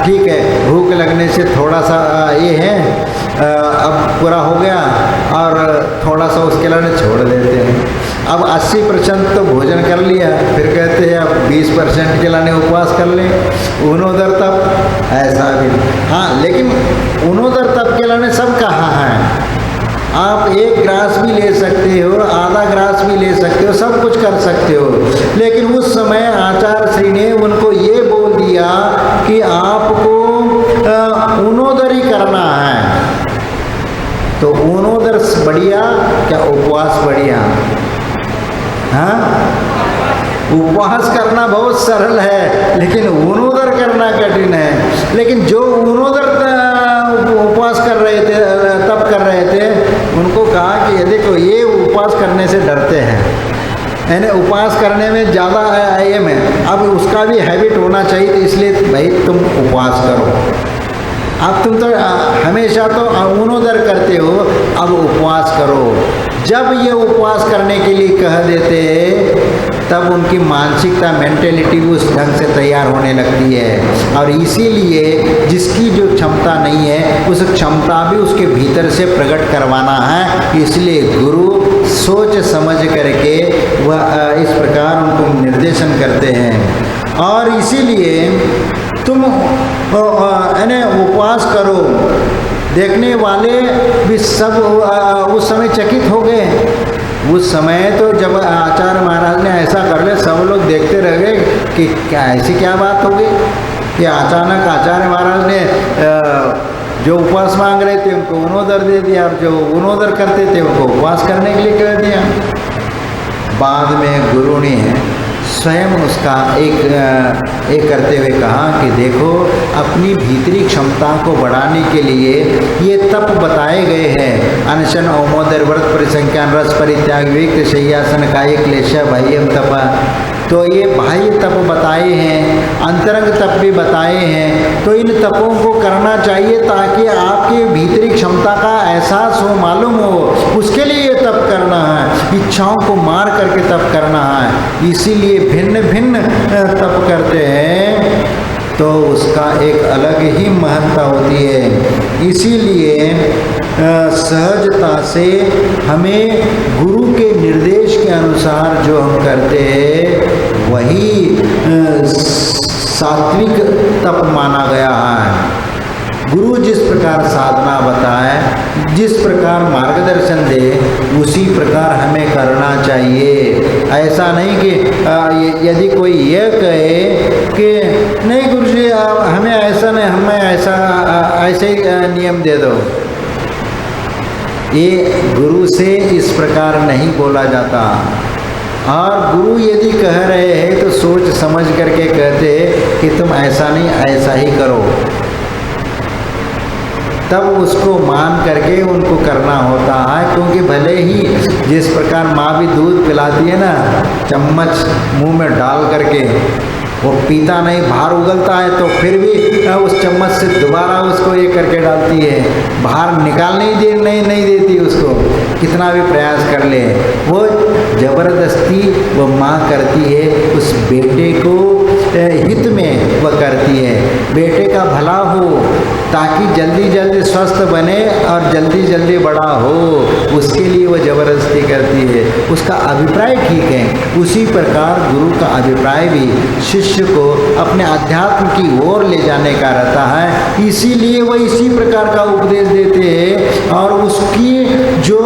ठीक है, भूख लगने से थोड़ा सा ये है अब पूरा हो गया और थोड़ा सा उसके लिए छोड़ देते हैं। अब 80% तो भोजन कर लिया, फिर कहते हैं अब 20% के लिए उपवास कर लें। उनोदर तप ऐसा भी, हाँ, लेकिन उनोदर तप के लिए सब कहाँ है। आप 1 ग्रास भी ले सकते हो, आधा ग्रास भी ले सकते हो, सब कुछ कर सकते हो। लेकिन उस समय आचार्य श्री ने उनको ये बोल दिया कि आपको उनोदर ही करना है। तो उनोदर बढ़िया क्या उपवास बढ़िया? हाँ, उपवास करना बहुत सरल है, लेकिन उनोदर करना कठिन है। लेकिन जो उनोदर उपवास कर रहे थे, तप कर रहे थे, उनको कहा कि ये देखो ये उपवास करने से डरते हैं, यानी उपवास करने में ज़्यादा एम है, अब उसका भी हैबिट होना चाहिए, तो इसलिए भाई तुम उपवास करो। अब तुम तो हमेशा तो उनोदर करते हो, अब उपवास करो। जब ये उपवास करने के लिए कह देते तब उनकी मानसिकता, मेंटेलिटी उस ढंग से तैयार होने लगती है। और इसीलिए जिसकी जो क्षमता नहीं है उस क्षमता भी उसके भीतर से प्रकट करवाना है। इसलिए गुरु सोच समझ करके वह इस प्रकार उनको निर्देशन करते हैं। और इसीलिए तुम यानी उपवास करो। देखने वाले भी सब उस समय चकित हो गए। उस समय तो जब आचार्य महाराज ने ऐसा कर लिया, सब लोग देखते रह गए कि क्या ऐसी क्या बात हो गई कि अचानक आचार्य महाराज ने जो उपवास मांग रहे थे उनको उनोदर दे दिया, और जो उनोदर करते थे उनको उपवास करने के लिए कह दिया। बाद में गुरु ने स्वयं उसका एक करते हुए कहा कि देखो, अपनी भीतरी क्षमता को बढ़ाने के लिए ये तप बताए गए हैं। अनशन, ओमोदर, व्रत, परिसंख्यान, रस परित्याग, विविक्त, शय्यासन, कायिक क्लेश, बाह्यम तप। तो ये बाह्य तप बताए हैं, अंतरंग तप भी बताए हैं। तो इन तपों को करना चाहिए ताकि आपके भीतरी क्षमता का एहसास हो, मालूम हो। उसके लिए ये तप करना है, इच्छाओं को मार करके तप करना है। इसीलिए भिन्न भिन्न तप करते हैं, तो उसका एक अलग ही महत्ता होती है। इसीलिए सहजता से हमें गुरु के निर्देश के अनुसार जो हम करते हैं वही सात्विक तप माना गया है। गुरु जिस प्रकार साधना बताए, जिस प्रकार मार्गदर्शन दे, उसी प्रकार हमें करना चाहिए। ऐसा नहीं कि यदि कोई यह कहे कि नहीं गुरु जी हमें ऐसा नहीं, हमें ऐसे ही नियम दे दो, ये गुरु से इस प्रकार नहीं बोला जाता। और गुरु यदि कह रहे हैं तो सोच समझ करके कहते कि तुम ऐसा नहीं ऐसा ही करो, तब उसको मान करके उनको करना होता है। क्योंकि भले ही जिस प्रकार माँ भी दूध पिलाती है ना, चम्मच मुंह में डाल करके, वो पीता नहीं, बाहर उगलता है, तो फिर भी उस चम्मच से दोबारा उसको ये करके डालती है, बाहर निकाल नहीं देती उसको, कितना भी प्रयास कर ले। वो जबरदस्ती वो माँ करती है, उस बेटे को हित में वह करती है, बेटे का भला हो, ताकि जल्दी जल्दी स्वस्थ बने और जल्दी जल्दी बड़ा हो, उसके लिए वो जबरदस्ती करती है। उसका अभिप्राय ठीक है। उसी प्रकार गुरु का अभिप्राय भी शिष्य को अपने अध्यात्म की ओर ले जाने का रहता है। इसीलिए वह इसी प्रकार का उपदेश देते हैं। और उसकी जो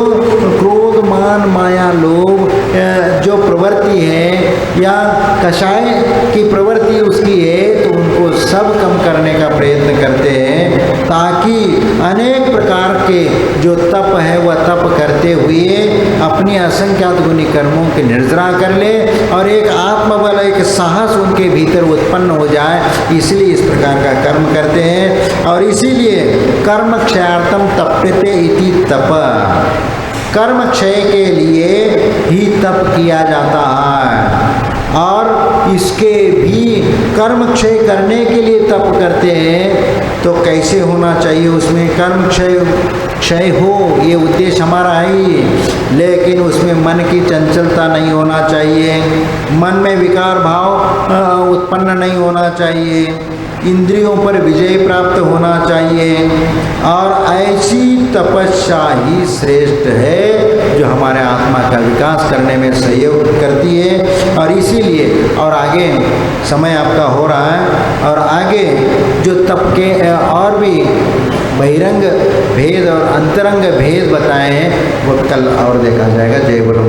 क्रोध, मान, माया, लोभ जो प्रवृत्ति है या कषाय की प्रवृत्ति उसकी है, तो उनको सब कम करने का प्रयत्न करते हैं, ताकि अनेक प्रकार के जो तप है वह तप करते हुए अपनी असंख्यात गुणी कर्मों की निर्जरा कर ले और एक आत्मबल, एक साहस उनके भीतर उत्पन्न हो जाए। इसलिए इस प्रकार का कर्म करते हैं। और इसीलिए कर्म क्षयार्थम तप्यते इति तप, कर्म क्षय के लिए ही तप किया जाता है। और इसके भी कर्म क्षय करने के लिए तप करते हैं, तो कैसे होना चाहिए, उसमें कर्म क्षय हो, ये उद्देश्य हमारा है ही। लेकिन उसमें मन की चंचलता नहीं होना चाहिए, मन में विकार भाव उत्पन्न नहीं होना चाहिए, इंद्रियों पर विजय प्राप्त होना चाहिए। और ऐसी तपस्या ही श्रेष्ठ है जो हमारे आत्मा का विकास करने में सहयोग करती है। और इसीलिए और आगे समय आपका हो रहा है, और आगे जो तप के और भी बहिरंग भेद और अंतरंग भेद बताए हैं वो कल और देखा जाएगा। जय बोलो।